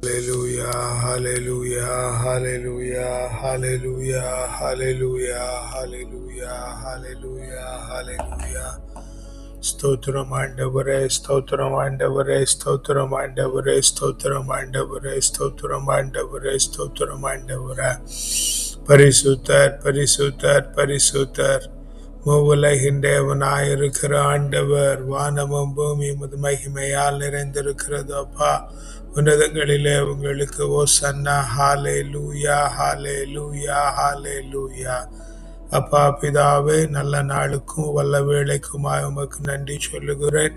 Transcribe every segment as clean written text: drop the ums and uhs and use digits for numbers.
Hallelujah, hallelujah, hallelujah, hallelujah, hallelujah, hallelujah, hallelujah, hallelujah. ஸ்தோத்திரம் ஆண்டவரே, ஸ்தோத்திரம் ஆண்டவரே, ஸ்தோத்திரம் ஆண்டவரே, ஸ்தோத்திரம் ஆண்டவரே, ஸ்தோத்திரம் ஆண்டவரே, ஸ்தோத்திரம் ஆண்டவரே. பரிசுத்தர், பரிசுத்தர், பரிசுத்தர். மூவுலகின் தேவனாயிருக்கிற ஆண்டவர், வானமும் பூமியும் உமது மகிமையால் நிறைந்திருக்கிறது அப்பா. உன்னதங்களிலே உங்களுக்கு ஓசன்னா. ஹalleluya, ஹalleluya, ஹalleluya. அப்பா பிதாவே, நல்ல நாளுக்கும் வல்ல வேளைக்குமாய் உமக்கு நன்றி சொல்லுகிறேன்.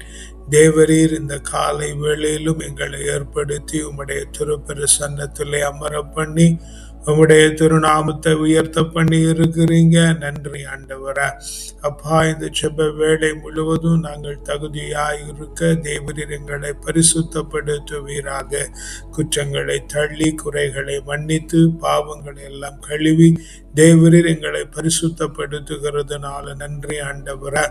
தேவரீர் இந்த காலை வேளையிலும் எங்களை ஏற்படுத்தி உம்முடைய திருப்பிரசன்னத்திலே அமர பண்ணி உம்முடைய திருநாமத்தை உயர்த்த பண்ணி இருக்கிறீங்க. நன்றி ஆண்டவரே. அப்பா, இந்த செப வேளை முழுவதும் நாங்கள் தகுதியாய் இருக்க தேவரீர் எங்களை பரிசுத்தப்படுத்துவீராக. குற்றங்களை தள்ளி குறைகளை மன்னித்து பாவங்களை எல்லாம் கழுவி தேவரீர் எங்களை பரிசுத்தப்படுத்துகிறதுனால நன்றி ஆண்டவரே.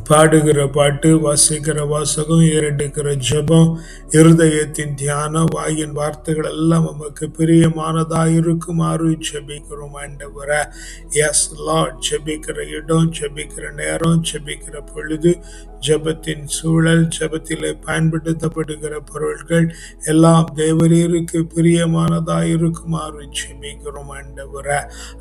பாடுகிற பாட்டு, வாசிக்கிற வாசகம், ஏறெடுக்கிற ஜெபம், இருதயத்தின் தியானம், வாயின் வார்த்தைகள் எல்லாம் உமக்கு பிரியமானதாயிருக்குமாறு ஜெபிக்கிறோம் ஆண்டவரே. Yes Lord. ஜெபிக்கிற இடம், ஜெபிக்கிற நேரம், ஜெபிக்கிற பொழுது, ஜெபத்தின் சூழல், ஜெபத்திலே பயன்படுத்தப்படுகிற பொருட்கள் எல்லாம் தேவரீருக்கு பிரியமானதாயிருக்குமாறு ஜெபிக்கிறோம் ஆண்டவரே.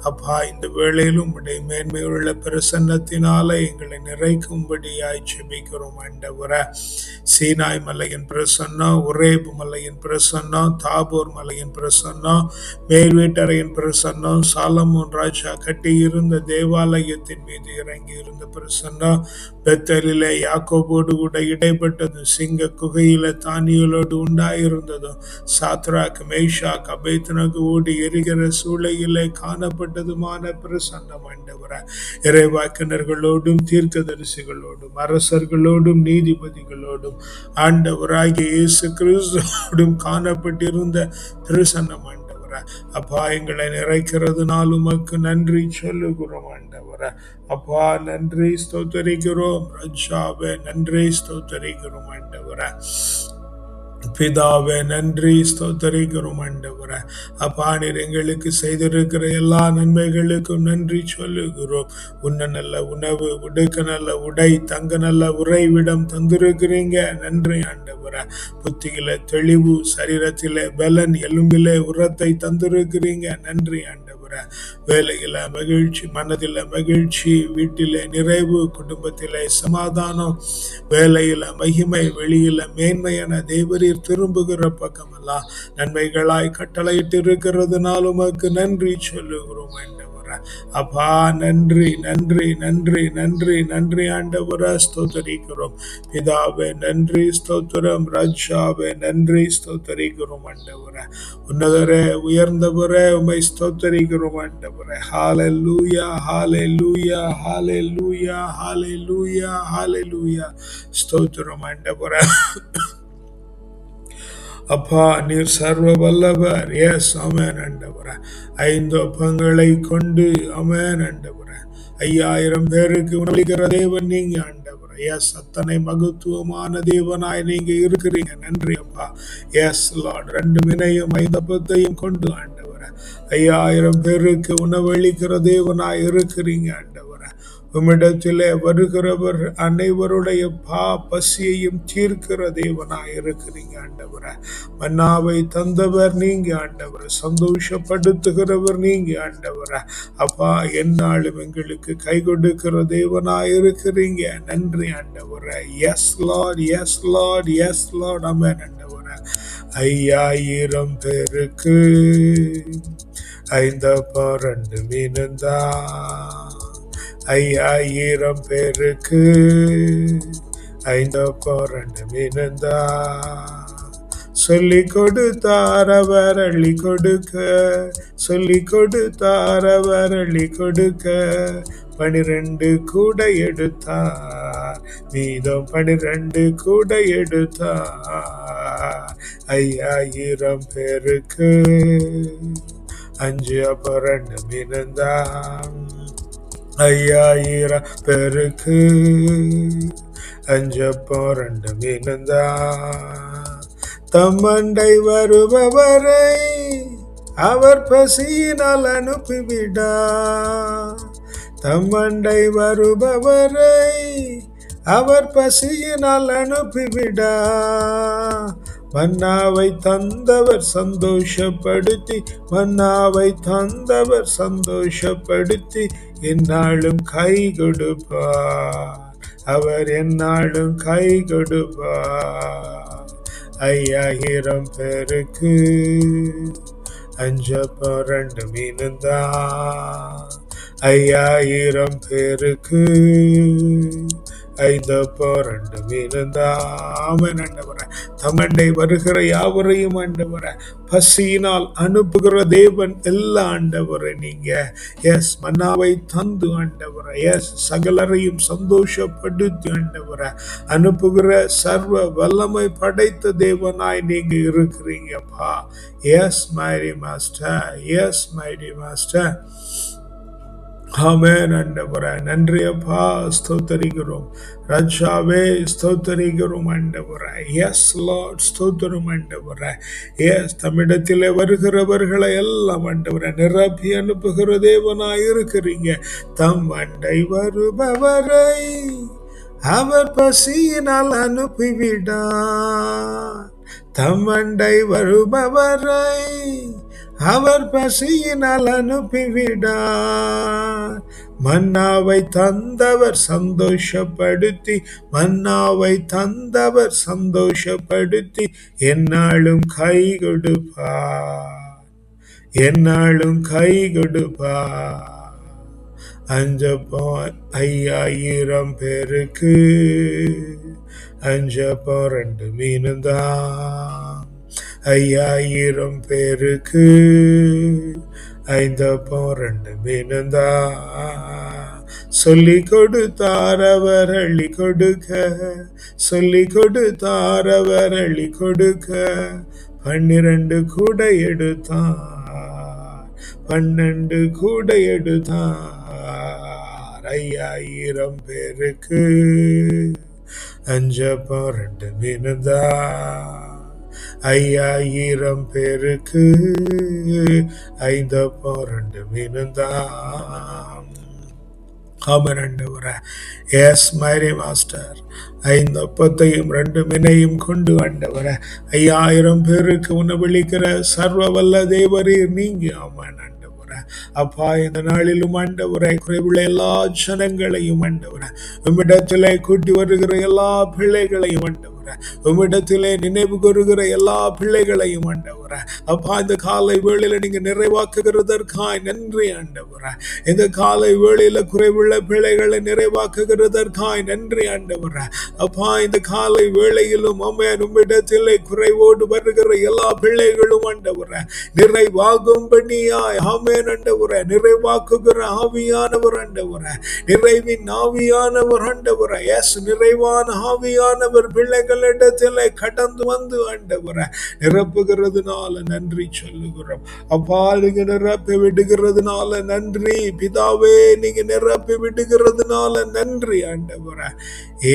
அப்பா, இந்த வேளையிலும் உடைய மேன்மையுள்ள பிரசன்னத்தினால எங்களை நிறைக்கும்படியாய் ஜெபிக்கிறோம் ஆண்டவரே. சீனாய் மலையின் பிரசன்னம், உரேப் மலையின் பிரசன்னம், தாபோர் மலையின் பிரசன்னம், மேல் வீட்டறையின் பிரசன்னம், சாலமோன் ராஜா கட்டியிருந்த தேவாலயத்தின் மீது இறங்கி இருந்த பிரசன்னம், பெத்தலிலே யாக்கோபோடு கூட இடைப்பட்டதும், சிங்க குகையில தானியலோடு உண்டாயிருந்ததும், சாத்ராக் மேஷாக் அபேத்நேகோ ஓடி எரிகிற சூளையிலே காணப்பட்டதுமான பிரசன்னம் ஆண்டவரே. இறைவாக்கினர்களோடும் தீர்க்கதரிசிகளோடும் அரசர்களோடும் நீதிபதிகளோடும் ஆண்டவராகிய இயேசு கிறிஸ்துவோடும் காணப்பட்டிருந்த பிரசன்னம் ஆண்டவரே. அப்பா, எங்களை நிறைக்கிறதுனால் உமக்கு நன்றி சொல்லுகிறோம் ஆண்டவரே. அப்பா, நன்றி ஸ்தோத்தரிக்கிறோம் ராஜாவே, நன்றி ஸ்தோத்தரிக்கிறோம் ஆண்டவரே. பிதாவே, நன்றி ஸ்தோத்தரிக்கிறோம் ஆண்டவரே. அப்பா, நீர் எங்களுக்கு செய்திருக்கிற எல்லா நன்மைகளுக்கும் நன்றி சொல்லுகிறோம். உண்ண நல்ல உணவு, உடுக்க நல்ல உடை, தங்க நல்ல உறைவிடம் தந்திருக்கிறீங்க. நன்றி ஆண்டவரே. புத்தியில தெளிவு, சரீரத்திலே பலன், எலும்பிலே உரத்தை தந்திருக்கிறீங்க. நன்றி ஆண்டவரே. வேலையில மகிழ்ச்சி, மனதில மகிழ்ச்சி, வீட்டிலே நிறைவு, குடும்பத்திலே சமாதானம், வேலையில மகிமை, வெளியில மேன்மை என தேவரீர் திரும்புகிற பக்கமெல்லாம் நன்மைகளாய் கட்டளையிட்டு இருக்கிறதுனால உமக்கு நன்றி சொல்லுகிறோம் ஆண்டவரே. அப்பா, நன்றி நன்றி நன்றி நன்றி நன்றி ஆண்டவரே. ஸ்தோத்தரிக்கிறோம் பிதாவே, நன்றி ஸ்தோத்திரம் ராஜாவே, நன்றி ஸ்தோத்தரிக்கிறோம் ஆண்டவரே. உன்னதரே, உயர்ந்தவரே, உம்மை ஸ்தோத்தரிக்கிறோம் ஆண்டவரே. ஹalleluya, ஹalleluya, ஹalleluya, ஹalleluya, ஹalleluya. ஸ்தோத்திரம் ஆண்டவரே. அப்பா, நீர் சர்வ வல்லவர். எஸ், ஆமென் ஆண்டவரே. 5 அப்பங்களை கொண்டு, ஆமென் ஆண்டவரே, 5000 பேருக்கு உணவளிக்கிற தேவன் நீங்க ஆண்டவரே. எஸ், அத்தனை மகத்துவமான தேவனாய் நீங்க இருக்கிறீங்க. நன்றி அப்பா. S Lord. 2 மீனையும் 5 அப்பத்தையும் கொண்டு ஆண்டவரே 5000 பேருக்கு உணவளிக்கிற தேவனாய் இருக்கிறீங்க ஆண்டவரே. உம்மிடத்திலே வருகிறவர் அனைவருடைய பசியையும் தீர்க்கிற தேவனாய் இருக்கிறீங்க ஆண்டவரே. மன்னாவை தந்தவர் நீங்க ஆண்டவரே, சந்தோஷப்படுத்துகிறவர் நீங்க ஆண்டவரே. அப்பா, எந்நாளும் எங்களுக்கு கை கொடுக்கிற தேவனாய் இருக்கிறீங்க. நன்றி ஆண்டவரே. Yes Lord, yes Lord, yes Lord, ஆமென் ஆண்டவரே. 5000 பேருக்கு 5 அப்பம் 2 மீனுந்தான். 5000 பேருக்கு 5 அப்பம் 2 மீனுந்தான். சொல்லிக் கொடுத்தார் அவர் அள்ளி கொடுக்க, சொல்லிக் கொடுத்தார் அவர் அள்ளி கொடுக்க, 12 கூட எடுத்தார், மீதம் 12 கூட எடுத்தார். 5000 பேருக்கு 5 அப்பம் 2 மீனுந்தான். 5000 பேருக்கு 5 அப்பம் 2 மீனுந்தான். தம்மண்டை வருபவரை அவர் பசியினால் அனுப்பிவிடா. தம்மண்டை வருபவரை அவர் பசியினால் அனுப்பிவிடா. மன்னாவை தந்தவர் சந்தோஷப்படுத்தி, மன்னாவை தந்தவர் சந்தோஷப்படுத்தி எந்நாளும் கை கொடுப்பார். அவர் எந்நாளும் கை கொடுப்பார். 5000 பேருக்கு 5 மீனுந்தான். 5000 பேருக்கு 5 மீனுந்தான். தமண்டை வருகிற யாவரையும் ஆண்டவரே பசியினால் அனுப்புகிற தேவன் எல்லா ஆண்டவரை நீங்க எஸ் மன்னாவை தந்து ஆண்டவரை எஸ் சகலரையும் சந்தோஷப்படுத்தி ஆண்டவரை அனுப்புகிற சர்வ வல்லமை படைத்த தேவனாய் நீங்க இருக்கிறீங்கப்பா. Yes mighty master, yes mighty master. ஆமென் ஆண்டவரே. நன்றி அப்பா, ஸ்தோத்தரிக்கிறோம் ராஜாவே, ஸ்தோத்தரிக்கிறோம் ஆண்டவரே. எஸ் லார்ட், ஸ்தோத்திரம் ஆண்டவரே. எஸ் தமிழத்திலே வருகிறவர்களை எல்லாம் ஆண்டவரே நிரப்பி அனுப்புகிற தேவனாய் இருக்கிறீங்க. தம் அண்டை வருபவரை அவர் பசியினால் அனுப்பிவிடார். தம் அண்டை வருபவரை அவர் பசியினால் அனுப்பிவிடார். மன்னாவை தந்தவர் சந்தோஷப்படுத்தி, மன்னாவை தந்தவர் சந்தோஷப்படுத்தி எந்நாளும் கை கொடுப்பார். எந்நாளும் கை கொடுப்பார். 5000 பேருக்கு 5 மீனுந்தான். 5000 பேருக்கு 5 மீனுந்தான். சொல்லி கொடுத்தார் அவர் அள்ளி கொடுக்க, சொல்லி கொடுத்தார் அவர் அள்ளி கொடுக்க. 12 கூடை எடுத்தார், 12 கூடை எடுத்தார். 5000 பேருக்கு 5 மீனுந்தான். 5000 பேருக்கு 5 மீனுந்தான். ஆமென் ஆண்டவரே. Yes mighty master. 5 அப்பத்தையும் 2 மீனையும் கொண்டு ஆண்டவரே 5000 பேருக்கு உணவளிக்கிற சர்வ வல்ல தேவரீர் நீங்க. ஆமென் ஆண்டவரே. அப்பா இந்த நாளிலும் ஆண்டவரே குறைவுள்ள எல்லா ஜனங்களையும் ஆண்டவரே உம்மிடத்திலே கூட்டி வருகிற எல்லா பிள்ளைகளையும் ஆண்டவரே உம்மிடத்திலே நினைவு கூறுகிற எல்லா பிள்ளைகளையும் ஆண்டவரே அப்பா இந்த காலை வேளையில நீங்க நிறைவாக்குகிறதற்காய் நன்றி ஆண்டவரே. இந்த காலை வேளையில குறைவுள்ள பிள்ளைகளை நிறைவாக்குகிறதற்காய் நன்றி ஆண்டவரே. அப்பா இந்த காலை வேளையிலும் ஆமென் உம்மிடத்திலே குறைவோடு வருகிற எல்லா பிள்ளைகளும் ஆண்டவரே நிறைவாகும்படியாய் ஆமென் ஆண்டவரே நிறைவாக்குகிற ஆவியானவர் ஆண்டவரே, நிறைவின் ஆவியானவர் ஆண்டவரே. எஸ் நிறைவான ஆவியானவர் பிள்ளைகளிடத்திலே கடந்து வந்து ஆண்டவரே நிரப்புகிறதுனால நன்றி சொல்லுகிறோம். அப்பா நீங்க நிரப்பி விடுகிறதுனால நன்றி பிதாவே, நீங்க நிரப்பி விடுகிறதுனால நன்றி ஆண்டவரே.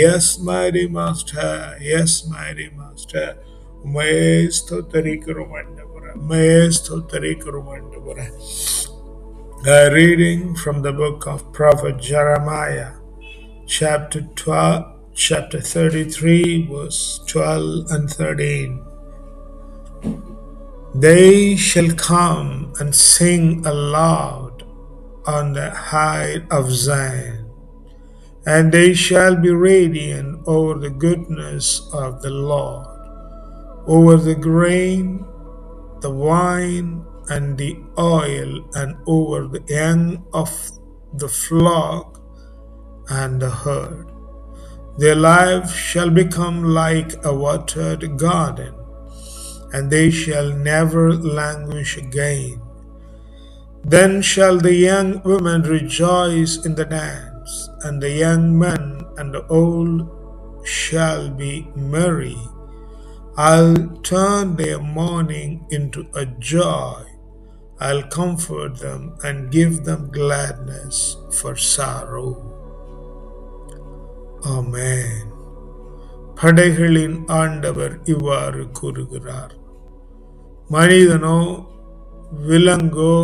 Yes mighty master, yes mighty master. உம்மையே ஸ்தோத்திரிக்கிறோம் ஆண்டவரே, உம்மையே ஸ்தோத்திரிக்கிறோம் ஆண்டவரே. Reading from the book of Prophet Jeremiah, chapter 33, verse 12 and 13. They shall come and sing aloud on the height of Zion, and they shall be radiant over the goodness of the Lord, over the grain, the wine, and the oil, and over the young of the flock and the herd. Their life shall become like a watered garden, and they shall never languish again. Then shall the young women rejoice in the dance, and the young men and the old shall be merry. I'll turn their mourning into a joy. I'll comfort them and give them gladness for sorrow. Amen. படைகளின் ஆண்டவர் இவ்வாறு கூறுகிறார். மனிதனோ விலங்கோ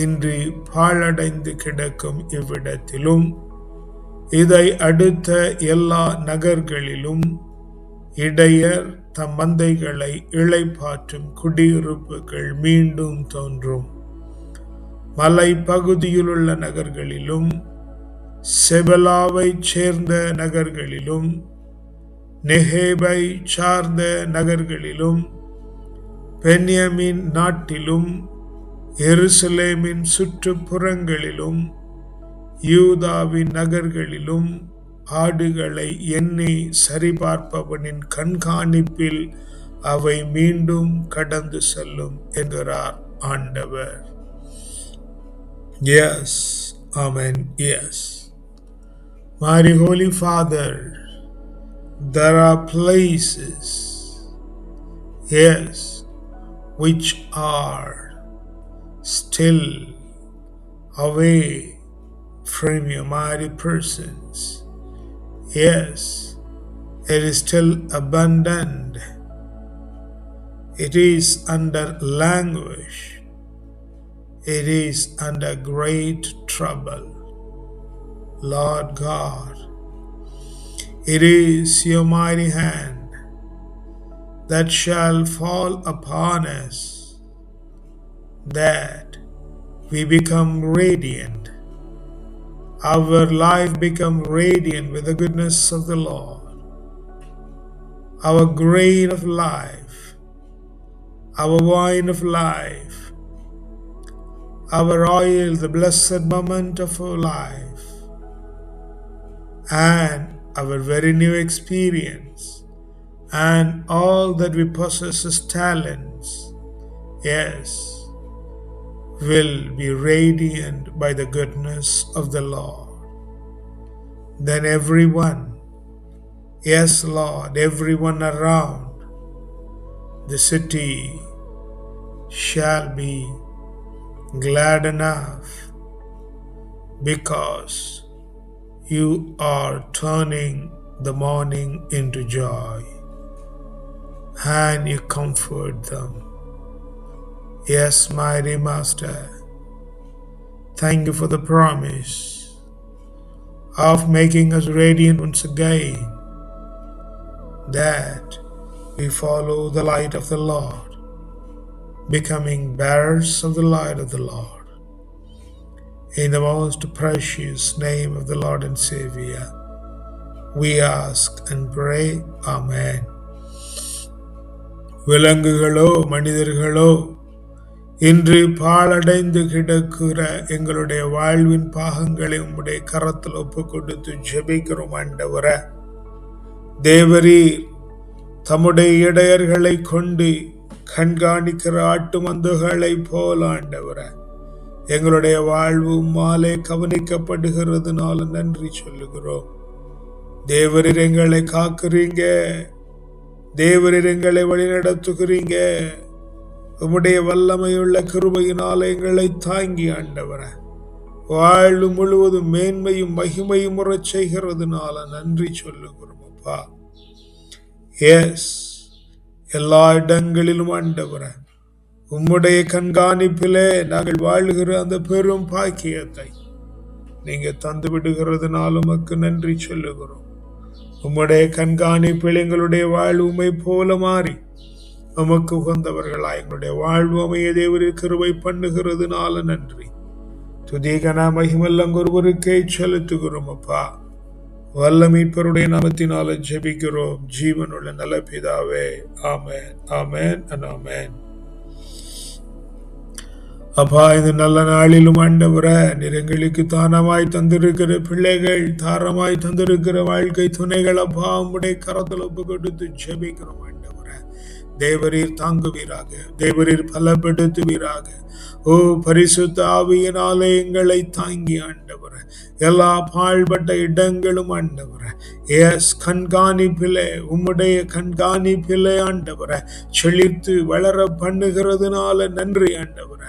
இன்றி பாழடைந்து கிடக்கும் இவ்விடத்திலும் இதை அடுத்த எல்லா நகர்களிலும் இடையர் தம் மந்தைகளை இளைப்பாற்றும் குடியிருப்புகள் மீண்டும் தோன்றும். மலை பகுதியிலுள்ள நகர்களிலும் செபலாவை சேர்ந்த நகர்களிலும் நெகேபை சார்ந்த நகர்களிலும் பென்யமீன் நாட்டிலும் எருசலேமின் சுற்றுப்புறங்களிலும் யூதாவின் நகர்களிலும் ஆடுகளை எண்ணி சரிபார்ப்பவனின் கண்காணிப்பில் அவை மீண்டும் கடந்து செல்லும் என்கிறார் ஆண்டவர். Yes, Amen, yes. Mighty Holy Father, there are places, yes, which are still away from your mighty presence. Yes, it is still abandoned. It is under languish. It is under great trouble. Lord God, it is your mighty hand that shall fall upon us, that we become radiant. Our life become radiant with the goodness of the Lord. Our grain of life, our wine of life, our oil, the blessed moment of our life, and our very new experience, and all that we possess as talents, yes, will be radiant by the goodness of the Lord. Then everyone, yes Lord, everyone around the city shall be glad enough, because you are turning the mourning into joy, and you comfort them. Yes, mighty Master, thank you for the promise of making us radiant once again, that we follow the light of the Lord, becoming bearers of the light of the Lord. In the most precious name of the Lord and Savior, we ask and pray. Amen. விலங்குகளோ மனிதர்களோ இன்று பாழடைந்து கிடக்கிற எங்களுடைய வாழ்வின் பாகங்களை உம்முடைய கரத்தில் ஒப்பு கொடுத்து ஜெபிக்கிறோம் ஆண்டவரே. தேவரீர் தம்முடைய இடையர்களை கொண்டு கண்காணிக்கிற ஆட்டு மந்துகளை போல ஆண்டவரே, எங்களுடைய வாழ்வு உம்மாலே கவனிக்கப்படுகிறதுனால நன்றி சொல்லுகிறோம். தேவரீர் எங்களை காக்குறீங்க, தேவரீர் எங்களை வழிநடத்துகிறீங்க. உம்முடைய வல்லமையுள்ள கிருபையினால் எங்களை தாங்கி ஆண்டவரே, வாழ்வு முழுவதும் மேன்மையும் மகிமையும் உறச் செய்கிறதுனால நன்றி சொல்லுகிறோம் அப்பா. எஸ், எல்லா இடங்களிலும் ஆண்டவரே, உம்முடைய கண்காணிப்பிலே நாங்கள் வாழ்கிற அந்த பெரும் பாக்கியத்தை நீங்க தந்து விடுகிறதுனால உமக்கு நன்றி சொல்லுகிறோம். உம்முடைய கண்காணிப்பில் எங்களுடைய வாழ்வு உம்மை போல மாறி உமக்கு உகந்தவர்களாய் எங்களுடைய வாழ்வு அமைய தேவரீர் கிருபை பண்ணுகிறதுனால நன்றி. துதிகன மகிமெல்லாம் ஒருவருக்கே செலுத்துகிறோம் அப்பா. வல்ல மீட்பருடைய நாமத்தினால ஜெபிக்கிறோம் ஜீவனுள்ள நல்ல பிதாவே. ஆமென், ஆமென், ஆமென். அப்பா, இந்த நல்ல நாளிலும் ஆண்டவரே, நீர் எங்களுக்கு தானமாய் தந்திருக்கிற பிள்ளைகள், தாரமாய் தந்திருக்கிற வாழ்க்கை துணைகள் அப்பா உம்முடைய கரத்தில் ஒப்பு கொடுத்து ஜெபிக்கிறோம் ஆண்டவரே. தேவரீர் தாங்குவீராக, தேவரீர் பலப்படுத்துவீராக. ஓ பரிசுத்த ஆவியினாலே எங்களை தாங்கி ஆண்டவரே, எல்லா பாழ்பட்ட இடங்களும் ஆண்டவரே, எஸ் கண்காணிப்பிலே, உம்முடைய கண்காணிப்பிலே ஆண்டவரே செழித்து வளர பண்ணுகிறதுனால நன்றி ஆண்டவரே.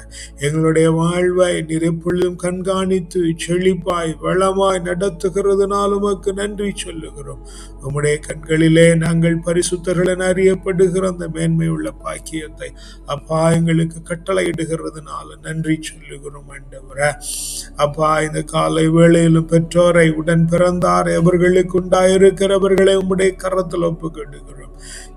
எங்களுடைய வாழ்வை நீர் எப்பொழுதும் கண்காணித்து செழிப்பாய் வளமாய் நடத்துகிறதுனால் உமக்கு நன்றி சொல்லுகிறோம். உம்முடைய கண்களிலே நாங்கள் பரிசுத்தர்கள் என அறியப்படுகிற அந்த மேன்மை உள்ள பாக்கியத்தை அப்பா எங்களுக்கு கட்டளையிடுகிறதுனால நன்றி சொல்லுகிறோம் ஆண்டவரே. அப்பா இந்த காலை வேளையிலும் பெற்றோரை உடன் பிறந்தாரை அவர்களுக்கு உண்டாயிருக்கிறவர்களை உம்முடைய கரத்தில் ஒப்புக்கொடுக்கிறோம்.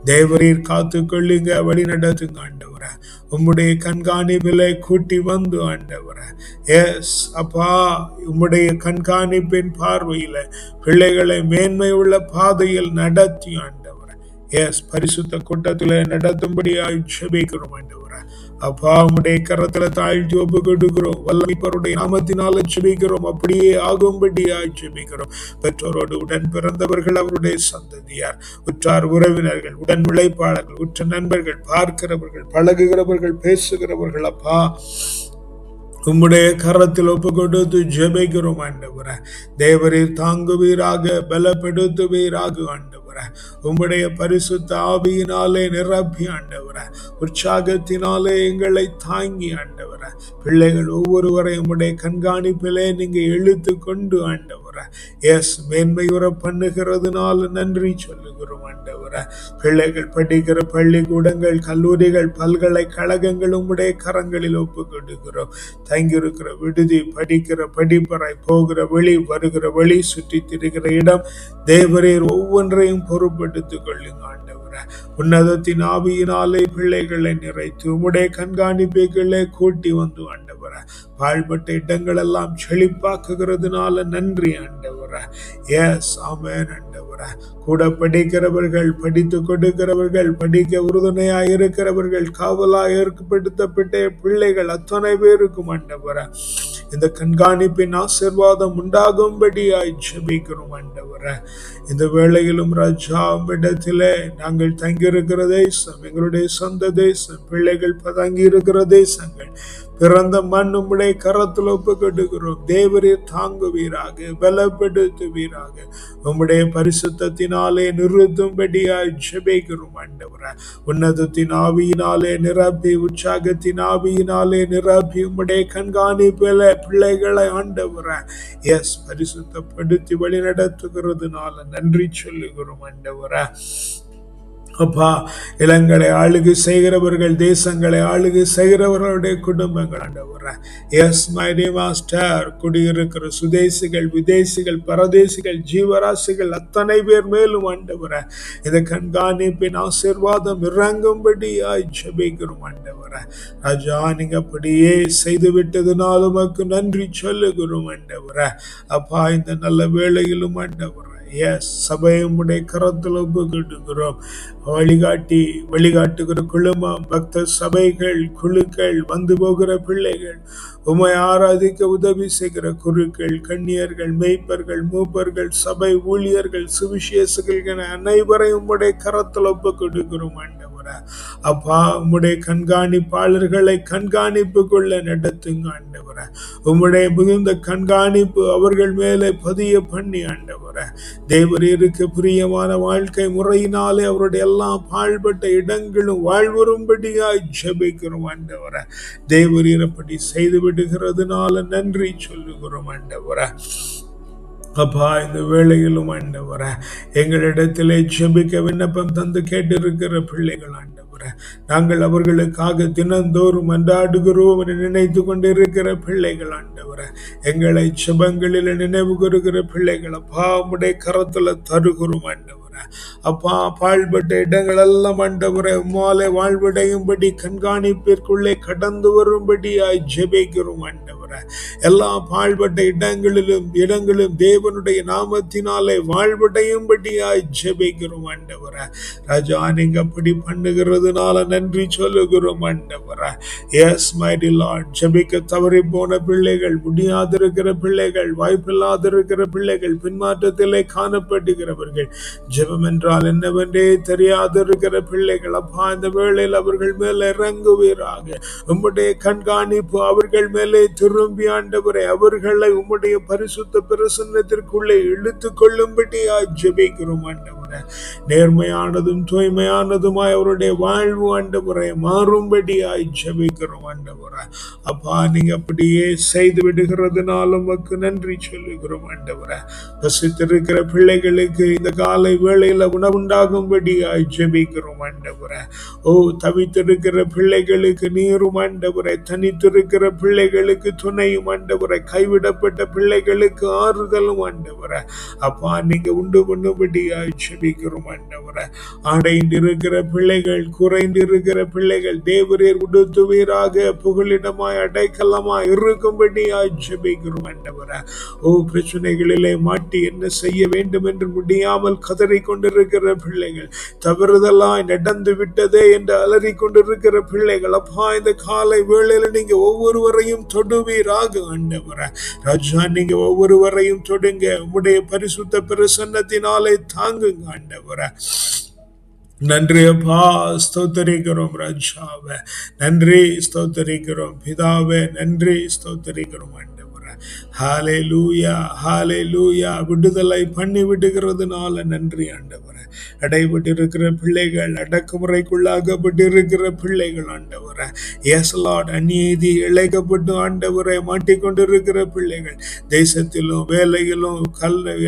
தேவரீர் காத்து கொள்ளுங்க, வழி நடத்துங்க ஆண்டவரே. உம்முடைய கண்காணிப்பிலே கூட்டி வந்து ஆண்டவரே. எஸ் அப்பா, உம்முடைய கண்காணிப்பின் பார்வையில பிள்ளைகளை மேன்மை உள்ள பாதையில் நடத்தி ஆண்டவரே. எஸ் பரிசுத்த கூட்டத்திலே நடத்தும்படியாய் ஜெபிக்கிறோம் ஆண்டவரே. அப்பா உம்முடைய கரத்துல தாழ்த்தி ஒப்பு கொடுக்கிறோம். வல்லமைப்பருடைய நாமத்தினால ஜெபிக்கிறோம். அப்படியே ஆகும்படியாய் ஜெபிக்கிறோம். பெற்றோரோடு உடன் பிறந்தவர்கள், அவருடைய சந்ததியார், உற்றார் உறவினர்கள், உடன் உழைப்பாளர்கள், உற்ற நண்பர்கள், பார்க்கிறவர்கள், பழகுகிறவர்கள், பேசுகிறவர்கள், அப்பா உம்முடைய கரத்தில் ஒப்பு கொடுத்து ஜெபிக்கிறோம் ஆண்டவரே. தேவரீர் தாங்குவீராக, பலப்படுத்துவீராக ஆண்டவரே. உம்முடைய பரிசுத்த ஆவியினாலே நிரப்பி ஆண்டவரே, உற்சாகத்தினாலே எங்களை தாங்கி ஆண்டவரே. பிள்ளைகள் ஒவ்வொருவரை உம்முடைய கண்காணிப்பிலே நீங்க இழுத்து கொண்டு ஆண்டவரே எஸ் மேன்மையுற பண்ணுகிறதுனால நன்றி சொல்லுகிறோம் ஆண்டவரே. பிள்ளைகள் படிக்கிற பள்ளிக்கூடங்கள், கல்லூரிகள், பல்கலைக்கழகங்கள் உம்முடைய கரங்களில் ஒப்பு கொடுக்கிறோம். தங்கியிருக்கிற விடுதி, படிக்கிற படிப்பறை, போகிற வழி, வருகிற வழி, சுற்றி திரிகிற இடம், தேவரீர் ஒவ்வொன்றையும் பொறுப்படுத்திக் கொள்ளுங்க ஆண்டவரே. உன்னதத்தின் ஆவியினாலே பிள்ளைகளை நிறைத்து உம்முடைய கண்காணிப்புகளை கூட்டி வந்து ஆண்டவரே. பாழ்பட்ட இடங்கள் எல்லாம் செழிப்பாக்குகிறதுனால நன்றி ஆண்டவரே. எஸ் ஆமென் ஆண்டவரே. கூட படிக்கிறவர்கள், படித்து கொடுக்கிறவர்கள், படிக்க உறுதுணையாய் இருக்கிறவர்கள், காவலாய் ஏற்படுத்தப்பட்ட பிள்ளைகள் அத்தனை பேருக்கும் ஆண்டவரே இந்த கண்காணிப்பின் ஆசீர்வாதம் உண்டாகும்படியாய் ஜெபிக்கிறோம் ஆண்டவரே. இந்த வேளையிலும் ராஜா இடத்திலே நாங்கள் தங்கியிருக்கிற தேசம், எங்களுடைய சொந்த தேசம், பிள்ளைகள் தங்கி இருக்கிற தேசங்கள், பிறந்த மண் உம்முடைய கரத்தில் ஒப்புக்கொடுக்கிறோம். தேவரீர் தாங்குவீராக, பலப்படுத்துவீராக, உம்முடைய பரிசுத்தத்தினாலே நிறுத்தும்படியாய் ஜெபிக்கிறோம் ஆண்டவரே. உன்னதத்தின் ஆவியினாலே நிரப்பி, உற்சாகத்தின் ஆவியினாலே நிரப்பி, உம்முடைய கண்காணிப்பில பிள்ளைகளை ஆண்டவரே எஸ் பரிசுத்தப்படுத்தி வழி நடத்துகிறதுனால நன்றி சொல்லுகிறோம் ஆண்டவரே. அப்பா இளங்களை ஆளுகை செய்கிறவர்கள், தேசங்களை ஆளுகை செய்கிறவர்களுடைய குடும்பங்கள் ஆண்டவரே எஸ் மை டியர் மாஸ்டர், குடியிருக்கிற சுதேசிகள், விதேசிகள், பரதேசிகள், ஜீவராசிகள் அத்தனை பேர் மேலும் ஆண்டவரே இந்த கண்காணிப்பின் ஆசீர்வாதம் இறங்கும்படியாய் ஜெபிக்கிறோம் ஆண்டவரே. ராஜா நீங்க அப்படியே செய்து விட்டதுனால உமக்கு நன்றி சொல்லுகிறோம் ஆண்டவரே. அப்பா இந்த நல்ல வேளையிலும் ஆண்டவரே எஸ் சபையுடைய கரத்தில் ஒப்புக்கொடுக்கிறோம். வழிகாட்டுகிற குழுமம், பக்த சபைகள், குழுக்கள், வந்து போகிற பிள்ளைகள், உம்மை ஆராதிக்க உதவி செய்கிற குருக்கள், கன்னியர்கள், மேய்ப்பர்கள், மூப்பர்கள், சபை ஊழியர்கள், சுவிசேஷர்கள் என அனைவரையும் உம்முடைய கரத்தில் ஒப்புக்கொடுக்கிறோம் ஆண்டவரே. அப்பா உம்முடைய கண்காணிப்பாளர்களை கண்காணிப்பு கொள்ள நடத்துங்க ஆண்டவரே. உம்முடைய மிகுந்த கண்காணிப்பு அவர்கள் மேலே பதிய பண்ணி ஆண்டவரே தேவரீருக்கு பிரியமான வாழ்க்கை முறையினாலே அவருடைய எல்லா பாழ்பட்ட இடங்களும் வாழ்வரும்படியாய் ஜெபிக்கிறோம் ஆண்டவரே. தேவரீர் அப்படி செய்து விடுகிறதுனால நன்றி சொல்லுகிறோம் ஆண்டவரே. அப்பா இந்த வேளையிலும் ஆண்டவரே எங்களிடத்திலே ஜெபிக்க விண்ணப்பம் தந்து கேட்டிருக்கிற பிள்ளைகள் ஆண்டவரே, நாங்கள் அவர்களுக்காக தினந்தோறும் அன்றாடுகிறோம் என நினைத்து கொண்டிருக்கிற பிள்ளைகள் ஆண்டவரே, எங்களை ஜெபங்களில் நினைவு கூறுகிற பிள்ளைகள் அப்பா உம்முடைய கரத்துல தருகிறோம் ஆண்டவரே. அப்பா பாழ்பட்ட இடங்கள் எல்லாம் ஆண்டவரே உம்மாலே வாழ்வடையும்படி கண்காணிப்பிற்குள்ளே கடந்து வரும்படியாய் ஜெபிக்கிறோம் ஆண்டவரே. எல்லா பாழ்பட்ட இடங்களும் தேவனுடைய நாமத்தினாலே வாழ்வடையும்படியாய் ஜெபிக்கிறோம் ஆண்டவரே. ராஜா நீங்க அப்படி பண்ணுகிறதுனால நன்றி சொல்லுகிறோம் ஆண்டவரே. எஸ் மைடி லார்ட், ஜெபிக்க தவறி போன பிள்ளைகள், முடியாதிருக்கிற பிள்ளைகள், வாய்ப்பில்லாதிருக்கிற பிள்ளைகள், பின்மாற்றத்திலே காணப்படுகிறவர்கள், ஜெபம் என்றால் என்னவென்றே தெரியாதிருக்கிற பிள்ளைகள் அப்பா இந்த வேளையில் அவர்கள் மேலே இறங்குவீராக. உம்முடைய கண்காணிப்பு அவர்கள் மேலே திரும்பி ஆண்டவரே அவர்களை உம்முடைய பரிசுத்த பிரசன்னத்திற்குள்ளே இழுத்து கொள்ளும்படியாய் ஜெபிக்கிறோம் ஆண்டவரே. நேர்மையானதும் தூய்மையானதுமாய் அவருடைய வாழ்வு ஆண்டவரை மாறும்படியாய் ஜெபிக்கிறோம் ஆண்டவரை. அப்பா, நீங்க அப்படியே செய்து விடுகிறதுனால உமக்கு நன்றி சொல்லுகிறோம் ஆண்டவரை. பசித்திருக்கிற பிள்ளைகளுக்கு இந்த காலை வேளையில உணவுண்டாகும்படியாய் ஜெபிக்கிறோம் ஆண்டவரை. ஓ, தவித்திருக்கிற பிள்ளைகளுக்கு நீரும் ஆண்டவரை, தனித்திருக்கிற பிள்ளைகளுக்கு துணையும் ஆண்டவரை, கைவிடப்பட்ட பிள்ளைகளுக்கு ஆறுதலும் ஆண்டவரை. அப்பா, நீங்க உண்டு பண்ணும்படியாய் ஜெபிக்கிறோம் ஆண்டவரை. அடைந்திருக்கிற பிள்ளைகள், குறைந்திருக்கிற பிள்ளைகள் தேவரீர் உடுத்துவீராக புகலிடமாய் அடைக்கலமாய் இருக்கும்படியாய் ஜெபிக்கிறோம் ஆண்டவரை. ஓ, பிரச்சனைகளிலே மாட்டி என்ன செய்ய வேண்டும் என்று முடியாமல் கதறி கொண்டிருக்கிற பிள்ளைகள், தவறுதலாய் நடந்து விட்டதே என்று அலறி கொண்டிருக்கிற பிள்ளைகள், அப்பா இந்த காலை வேளையில நீங்க ஒவ்வொருவரையும் தொடுவீராக ஆண்டவரை. ராஜா, நீங்க ஒவ்வொருவரையும் தொடுங்க, உம்முடைய பரிசுத்த பிரசன்னத்தினாலே தாங்குங்க ஆண்டவரை. நன்றி அப்பா, ஸ்தோத்தரிக்கிறோம் ராஜாவே, நன்றி ஸ்தோத்தரிக்கிறோம் பிதாவே, நன்றி ஸ்தோத்தரிக்கிறோம் ஆண்டவரே. ஹல்லேலூயா, ஹல்லேலூயா. விடுதலை பண்ணி விடுகிறதுனால நன்றி ஆண்டவரே. அடைபட்டிருக்கிற பிள்ளைகள், அடக்குமுறைக்குள்ளாகப்பட்டிருக்கிற பிள்ளைகள் ஆண்டவரே, எஸ் லார்ட், அநீதி இழைக்கப்பட்டு ஆண்டவரை மாட்டிக்கொண்டிருக்கிற பிள்ளைகள், தேசத்திலும் வேலையிலும்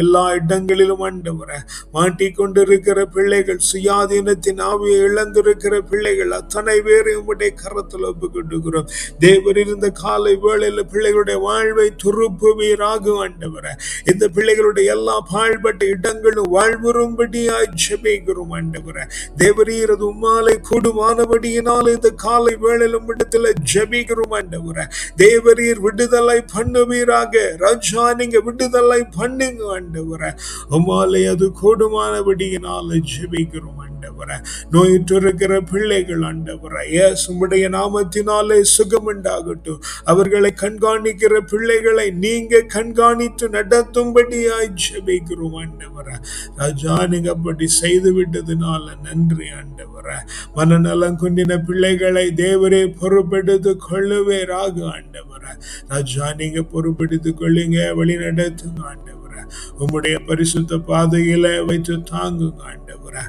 எல்லா இடங்களிலும் ஆண்டவரை மாட்டிக்கொண்டிருக்கிற பிள்ளைகள், சுயாதீனத்தின் ஆவியை இழந்திருக்கிற பிள்ளைகள், அத்தனை பேரையும் உம்முடைய கரத்தில் ஒப்புக்கொடுக்கிறோம். தேவர் இருந்த காலை வேளையில் பிள்ளைகளுடைய வாழ்வை துருப்புவீராக ஆண்டவரை. இந்த பிள்ளைகளுடைய எல்லா பாழ்பட்ட இடங்களும் வாழ்வுறும்படியாய் ஜெபிக்கிறோம் ஆண்டவரே. தேவரீர் அது உம்மாலே கூடுமானபடியினால் இந்த காலை வேளையிலும் இடத்துல ஜெபிக்கிறோம் ஆண்டவரே. தேவரீர் விடுதலை பண்ணுவீராக. ராஜா, நீங்க விடுதலை பண்ணுங்க ஆண்டவரே. உம்மாலே அது கூடுமானபடியினால் ஜெபிக்கிறோம் ஆண்டவரே. நோயிற்றிருக்கிற பிள்ளைகள் ஆண்டவரே, எஸ் உம்முடைய நாமத்தினாலே சுகம் உண்டாகட்டும். அவர்களை கண்காணிக்கிற பிள்ளைகளை நீங்க கண்காணித்து நடத்தும்படியாய் ஜெபிக்கிறோம் ஆண்டவரே. ராஜா, நீங்க அப்படி செய்து விட்டதுனால நன்றி ஆண்டவரே. மனநலம் கொண்டின பிள்ளைகளை தேவரே பொறுப்பெடுத்து கொள்ளுவேராக ஆண்டவரே. ராஜா, நீங்க பொறுப்பெடுத்து கொள்ளுங்க, வழி நடத்துங்க ஆண்டவரே. உம்முடைய பரிசுத்த பாதையில வைத்து தாங்குங்க ஆண்டவரே.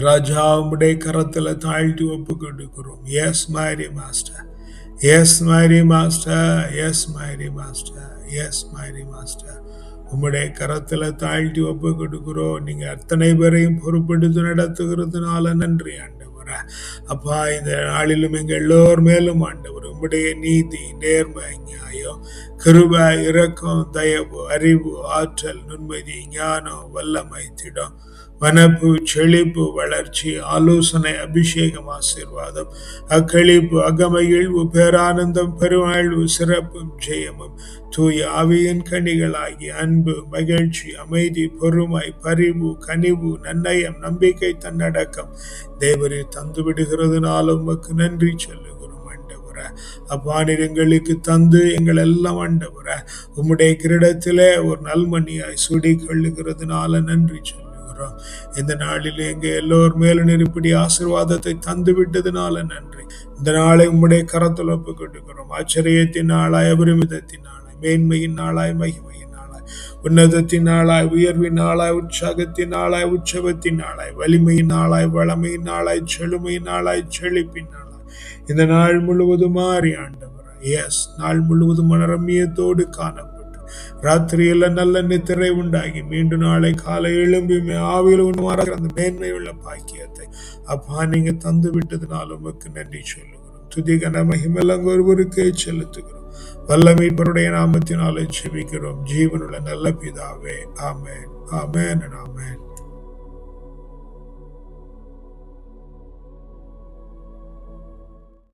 ராஜா, உம்முடைய கரத்துல தாழ்த்தி ஒப்பு கொடுக்கிறோம். Yes mighty master, yes mighty master, yes mighty master, yes mighty master. உம்முடைய கரத்துல தாழ்த்தி ஒப்பு கொடுக்கிறோம். நீங்க அத்தனை பேரையும் பொறுப்பெடுத்து நடத்துகிறதுனால நன்றி ஆண்டவரே. அப்பா, இந்த நாளிலும் எங்க எல்லோர் மேலும் ஆண்டவர் உம்முடைய நீதி, நேர்மை, நியாயம், கிருபை, இரக்கம், தயவு, அறிவு, ஆற்றல், நுண்மதி, ஞானம், வல்லமை, திடம், வனப்பு, செழிப்பு, வளர்ச்சி, ஆலோசனை, அபிஷேகம், ஆசீர்வாதம், அக்களிப்பு, அகமகிழ்வு, பேரானந்தம், பெருவாழ்வு, சிறப்பும் ஜெயமும், தூய ஆவியின் கனிகளாகி அன்பு, மகிழ்ச்சி, அமைதி, பொறுமை, பரிவு, கனிவு, நன்னயம், நம்பிக்கை, தன்னடக்கம் தேவரே தந்து விடுகிறதுனால உமக்கு நன்றி சொல்லுகிறோம் ஆண்டவரே. அப்பா, நீர் எங்களுக்கு தந்து எங்கள் எல்லாம் ஆண்டவரே உம்முடைய கிரீடத்திலே ஒரு நல்மணியாய் சூடி கொள்ளுகிறதுனால நன்றி சொல்லுகிறோம். இந்த நாளில் எங்க எல்லோர் மேலும் இப்படி ஆசீர்வாதத்தை தந்து விட்டதுனால நன்றி. இந்த நாளை உம்முடைய கரத்தில் ஒப்பு கொடுக்கிறோம். ஆச்சரியத்தின் நாளாய், அபரிமிதத்தின் நாளாய், மேன்மையின் நாளாய், மகிமையின் நாளாய், உன்னதத்தின் நாளாய், உயர்வின் நாளாய், உற்சாகத்தின் நாளாய், உற்சவத்தின் நாளாய், வலிமையின் நாளாய், வளமையின் நாளாய், செழுமையின் நாளாய், செழிப்பின் நாளாய், இந்த நாள் முழுவதும் மாறி ஆண்டவர், எஸ், நாள் முழுவதும் மனரம்யத்தோடு காணப்படும். ராத்திரியில நல்ல நித்திரை உண்டாகி மீண்டும் நாளை காலை எழும்பி ஆவியில் உண்மாற அந்த மேன்மையுள்ள பாக்கியத்தை அப்பா நீங்க தந்து விட்டதுனால உமக்கு நன்றி சொல்லுகிறோம். துதிகன மகிமெல்லாம் ஒருவருக்கே செலுத்துகிறோம். வல்ல மீட்பருடைய நாமத்தினாலே ஜெபிக்கிறோம் ஜீவனுள்ள நல்ல பிதாவே. ஆமென், ஆமென், ஆமென்.